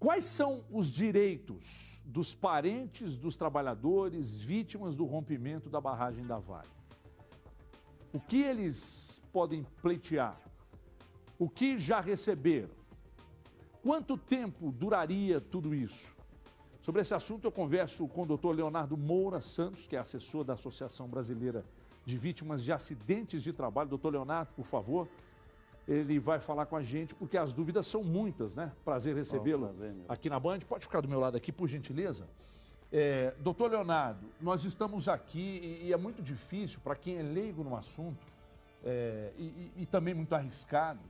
Quais são os direitos dos parentes dos trabalhadores vítimas do rompimento da barragem da Vale? O que eles podem pleitear? O que já receberam? Quanto tempo duraria tudo isso? Sobre esse assunto eu converso com o doutor Leonardo Moura Santos, que é assessor da Associação Brasileira de Vítimas de Acidentes de Trabalho. Doutor Leonardo, por favor, ele vai falar com a gente, porque as dúvidas são muitas, né? Prazer recebê-lo aqui na Band. Pode ficar do meu lado aqui, por gentileza? Doutor Leonardo, nós estamos aqui e é muito difícil para quem é leigo no assunto e também muito arriscado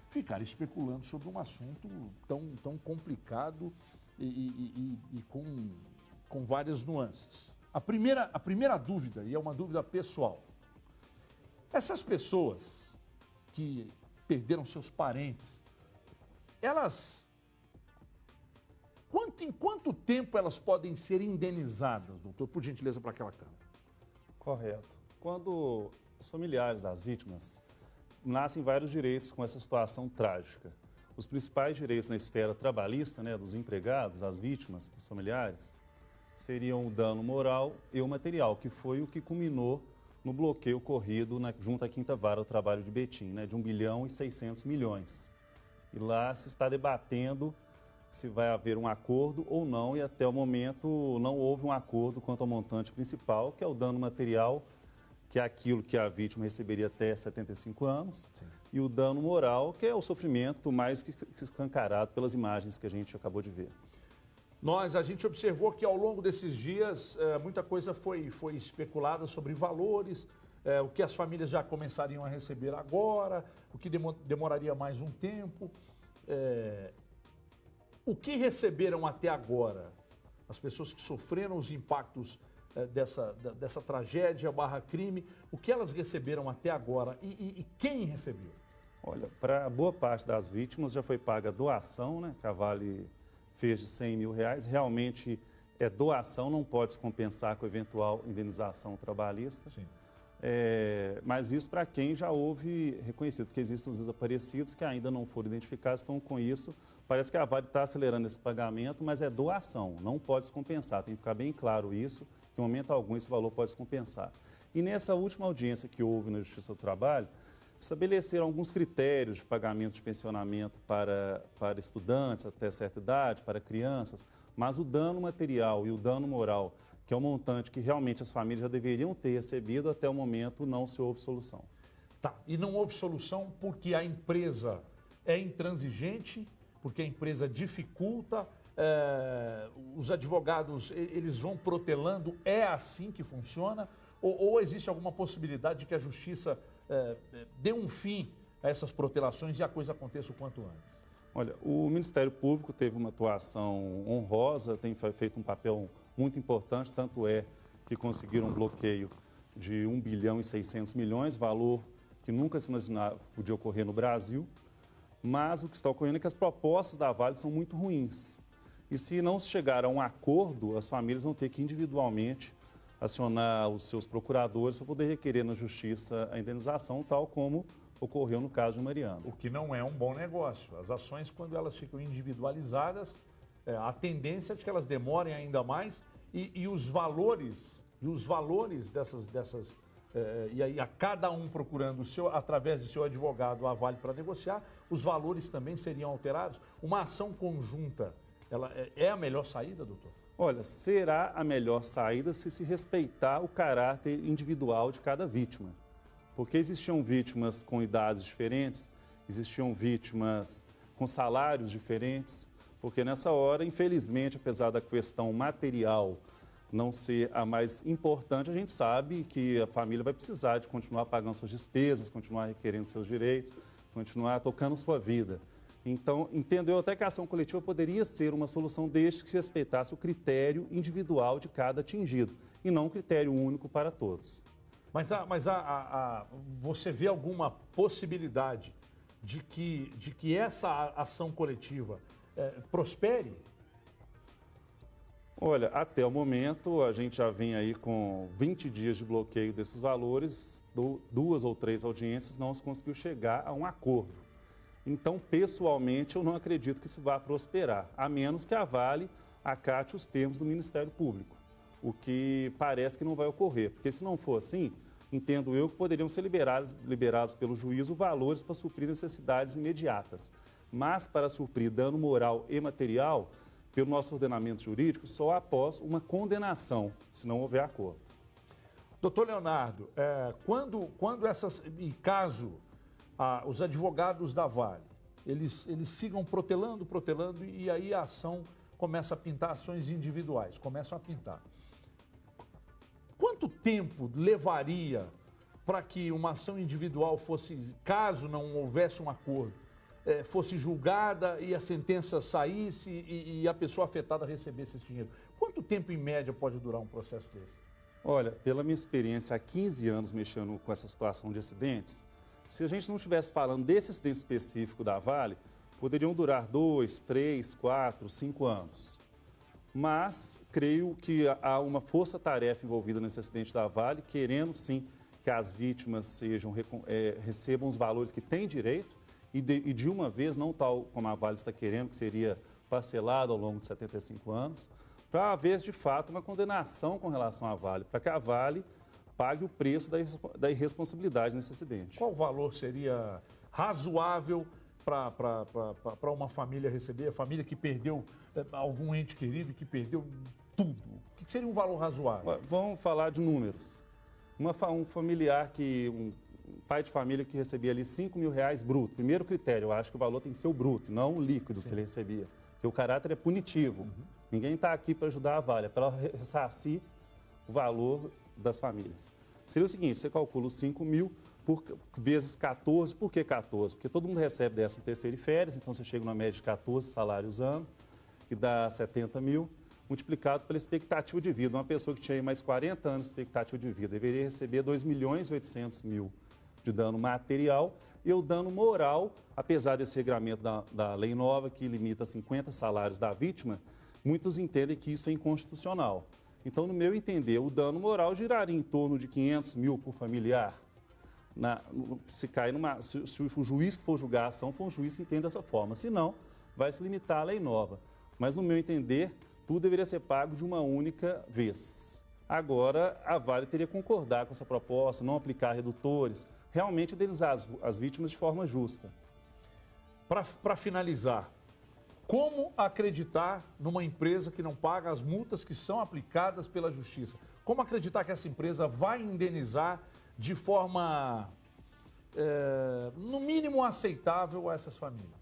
ficar especulando sobre um assunto tão complicado e com várias nuances. A primeira dúvida, e é uma dúvida pessoal, essas pessoas que perderam seus parentes, em quanto tempo elas podem ser indenizadas, doutor? Por gentileza, para aquela câmera. Correto. Quando os familiares das vítimas nascem vários direitos com essa situação trágica. Os principais direitos na esfera trabalhista, né, dos empregados, das vítimas, dos familiares, seriam o dano moral e o material, que foi o que culminou no bloqueio ocorrido junto à Quinta Vara do Trabalho de Betim, né, de 1 bilhão e 600 milhões. E lá se está debatendo se vai haver um acordo ou não, e até o momento não houve um acordo quanto ao montante principal, que é o dano material, que é aquilo que a vítima receberia até 75 anos, sim, e o dano moral, que é o sofrimento mais que escancarado pelas imagens que a gente acabou de ver. A gente observou que ao longo desses dias muita coisa foi especulada sobre valores, o que as famílias já começariam a receber agora, o que demoraria mais um tempo. O que receberam até agora as pessoas que sofreram os impactos dessa tragédia / crime, o que elas receberam até agora e quem recebeu? Olha, para boa parte das vítimas já foi paga a doação, né, que a Vale fez de 100 mil reais. Realmente é doação, não pode se compensar com eventual indenização trabalhista. Sim. Mas isso para quem já houve reconhecido, porque existem os desaparecidos que ainda não foram identificados, então com isso parece que a Vale está acelerando esse pagamento, mas é doação, não pode se compensar, tem que ficar bem claro isso, que em momento algum esse valor pode se compensar. E nessa última audiência que houve na Justiça do Trabalho, estabeleceram alguns critérios de pagamento de pensionamento para estudantes até certa idade, para crianças, mas o dano material e o dano moral, que é o montante que realmente as famílias já deveriam ter recebido, até o momento não se houve solução. Tá, e não houve solução porque a empresa é intransigente, porque a empresa dificulta, os advogados eles vão protelando, é assim que funciona? Ou existe alguma possibilidade de que a justiça dê um fim a essas protelações e a coisa aconteça o quanto antes? Olha, o Ministério Público teve uma atuação honrosa, tem feito um papel muito importante, tanto é que conseguiram um bloqueio de 1 bilhão e 600 milhões, valor que nunca se imaginava podia ocorrer no Brasil, mas o que está ocorrendo é que as propostas da Vale são muito ruins. E se não se chegar a um acordo, as famílias vão ter que individualmente acionar os seus procuradores para poder requerer na justiça a indenização, tal como ocorreu no caso de Mariana. O que não é um bom negócio. As ações, quando elas ficam individualizadas, a tendência é de que elas demorem ainda mais e os valores dessas e aí a cada um procurando através do seu advogado a Vale para negociar, os valores também seriam alterados. Uma ação conjunta, ela é a melhor saída, doutor? Olha, será a melhor saída se respeitar o caráter individual de cada vítima. Porque existiam vítimas com idades diferentes, existiam vítimas com salários diferentes, porque nessa hora, infelizmente, apesar da questão material não ser a mais importante, a gente sabe que a família vai precisar de continuar pagando suas despesas, continuar requerendo seus direitos, continuar tocando sua vida. Então, entendo eu até que a ação coletiva poderia ser uma solução desde que se respeitasse o critério individual de cada atingido, e não um critério único para todos. Mas você vê alguma possibilidade de que essa ação coletiva prospere? Olha, até o momento a gente já vem aí com 20 dias de bloqueio desses valores, 2 ou 3 audiências não se conseguiu chegar a um acordo. Então, pessoalmente, eu não acredito que isso vá prosperar, a menos que a Vale acate os termos do Ministério Público, o que parece que não vai ocorrer, porque se não for assim, entendo eu que poderiam ser liberados pelo juízo valores para suprir necessidades imediatas, mas para suprir dano moral e material, pelo nosso ordenamento jurídico, só após uma condenação, se não houver acordo. Doutor Leonardo, caso os advogados da Vale, eles sigam protelando, e aí a ação começa a pintar, ações individuais, começam a pintar. Quanto tempo levaria para que uma ação individual fosse, caso não houvesse um acordo, fosse julgada e a sentença saísse e a pessoa afetada recebesse esse dinheiro? Quanto tempo, em média, pode durar um processo desse? Olha, pela minha experiência há 15 anos mexendo com essa situação de acidentes, se a gente não estivesse falando desse acidente específico da Vale, poderiam durar 2, 3, 4, 5 anos. Mas creio que há uma força-tarefa envolvida nesse acidente da Vale, querendo sim que as vítimas recebam os valores que têm direito e de uma vez, não tal como a Vale está querendo, que seria parcelado ao longo de 75 anos, para haver de fato uma condenação com relação à Vale, para que a Vale pague o preço da irresponsabilidade nesse acidente. Qual valor seria razoável para uma família receber, a família que perdeu algum ente querido, que perdeu tudo? O que seria um valor razoável? Vamos falar de números. Um familiar, um pai de família que recebia ali R$5.000 bruto. Primeiro critério, eu acho que o valor tem que ser o bruto, não o líquido. Sim. Que ele recebia. Porque o caráter é punitivo. Uhum. Ninguém está aqui para ajudar a Vale, é para ressarcir o valor das famílias. Seria o seguinte, você calcula os 5.000 vezes 14. Por que 14? Porque todo mundo recebe 13º e férias, então você chega numa média de 14 salários ano, que dá 70 mil, multiplicado pela expectativa de vida. Uma pessoa que tinha mais 40 anos de expectativa de vida deveria receber 2.800.000 de dano material, e o dano moral, apesar desse regramento da lei nova, que limita 50 salários da vítima, muitos entendem que isso é inconstitucional. Então, no meu entender, o dano moral giraria em torno de 500 mil por familiar. Se o juiz que for julgar a ação for um juiz que entenda dessa forma. Se não, vai se limitar à lei nova. Mas, no meu entender, tudo deveria ser pago de uma única vez. Agora, a Vale teria que concordar com essa proposta, não aplicar redutores, realmente indenizar as vítimas de forma justa. Para finalizar, como acreditar numa empresa que não paga as multas que são aplicadas pela Justiça? Como acreditar que essa empresa vai indenizar de forma, no mínimo, aceitável a essas famílias?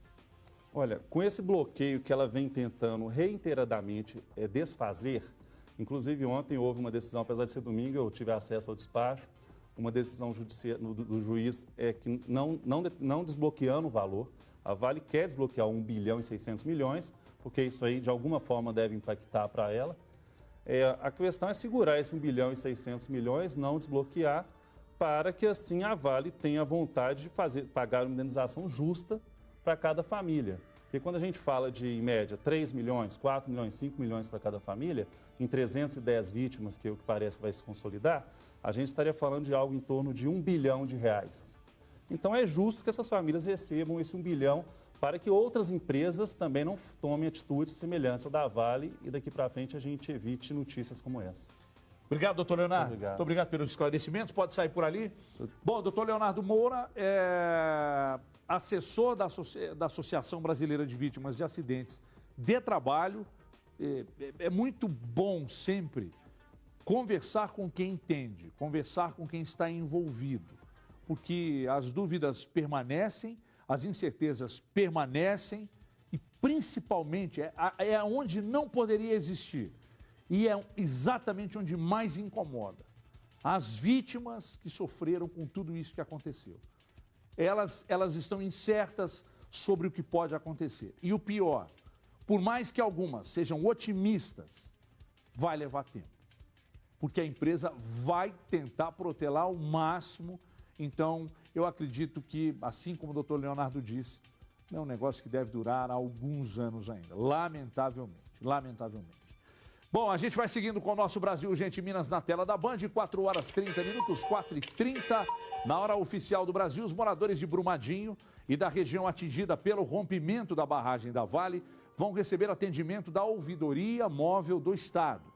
Olha, com esse bloqueio que ela vem tentando reiteradamente desfazer, inclusive ontem houve uma decisão, apesar de ser domingo, eu tive acesso ao despacho, uma decisão do juiz que não desbloqueando o valor. A Vale quer desbloquear 1 bilhão e 600 milhões, porque isso aí de alguma forma deve impactar para ela. A questão é segurar esse 1 bilhão e 600 milhões, não desbloquear, para que assim a Vale tenha vontade de pagar uma indenização justa para cada família. Porque quando a gente fala de, em média, 3 milhões, 4 milhões, 5 milhões para cada família, em 310 vítimas, que é o que parece que vai se consolidar, a gente estaria falando de algo em torno de 1 bilhão de reais. Então é justo que essas famílias recebam esse 1 bilhão para que outras empresas também não tomem atitudes semelhantes à da Vale e daqui para frente a gente evite notícias como essa. Obrigado, doutor Leonardo. Muito obrigado pelos esclarecimentos. Pode sair por ali. Bom, doutor Leonardo Moura é assessor da Associação Brasileira de Vítimas de Acidentes de Trabalho. É muito bom sempre conversar com quem entende, conversar com quem está envolvido, porque as dúvidas permanecem, as incertezas permanecem e, principalmente, é onde não poderia existir. E é exatamente onde mais incomoda. As vítimas que sofreram com tudo isso que aconteceu. Elas estão incertas sobre o que pode acontecer. E o pior, por mais que algumas sejam otimistas, vai levar tempo. Porque a empresa vai tentar protelar ao máximo. Então, eu acredito que, assim como o doutor Leonardo disse, é um negócio que deve durar alguns anos ainda. Lamentavelmente. Bom, a gente vai seguindo com o nosso Brasil Urgente Minas na tela da Band, 4 horas 30 minutos, 4h30. Na hora oficial do Brasil, os moradores de Brumadinho e da região atingida pelo rompimento da barragem da Vale vão receber atendimento da Ouvidoria Móvel do Estado.